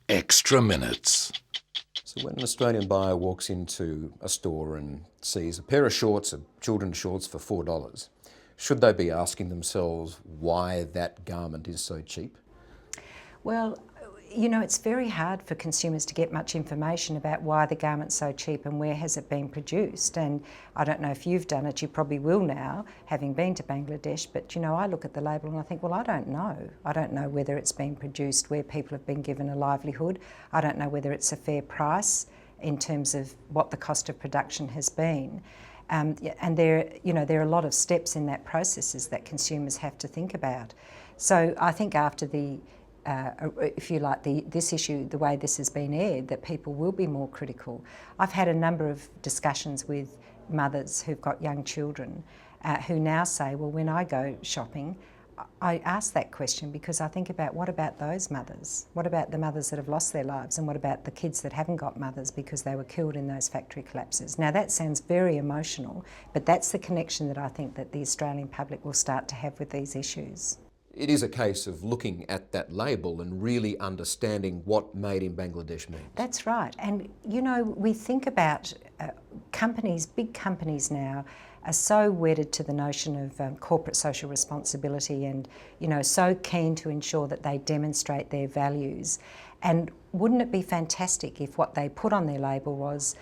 Extra minutes. So when an Australian buyer walks into a store and sees a pair of shorts, a children's shorts for $4, should they be asking themselves why that garment is so cheap? Well, you know, it's very hard for consumers to get much information about why the garment's so cheap and where has it been produced. And I don't know if you've done it, you probably will now, having been to Bangladesh, but you know, I look at the label and I think, well, I don't know. I don't know whether it's been produced where people have been given a livelihood. I don't know whether it's a fair price in terms of what the cost of production has been. And there are a lot of steps in that processes that consumers have to think about. So I think after if you like, this issue, the way this has been aired, that people will be more critical. I've had a number of discussions with mothers who've got young children who now say, well, when I go shopping, I ask that question because I think about what about those mothers? What about the mothers that have lost their lives, and what about the kids that haven't got mothers because they were killed in those factory collapses? Now that sounds very emotional, but that's the connection that I think that the Australian public will start to have with these issues. It is a case of looking at that label and really understanding what made in Bangladesh means. That's right. And, you know, we think about companies, big companies now, are so wedded to the notion of corporate social responsibility and, you know, so keen to ensure that they demonstrate their values. And wouldn't it be fantastic if what they put on their label was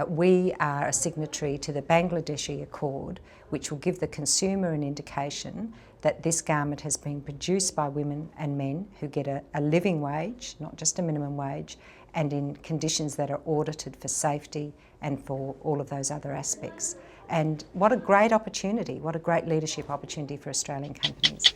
we are a signatory to the Bangladeshi Accord, which will give the consumer an indication that this garment has been produced by women and men who get a living wage, not just a minimum wage, and in conditions that are audited for safety and for all of those other aspects. And what a great opportunity, what a great leadership opportunity for Australian companies.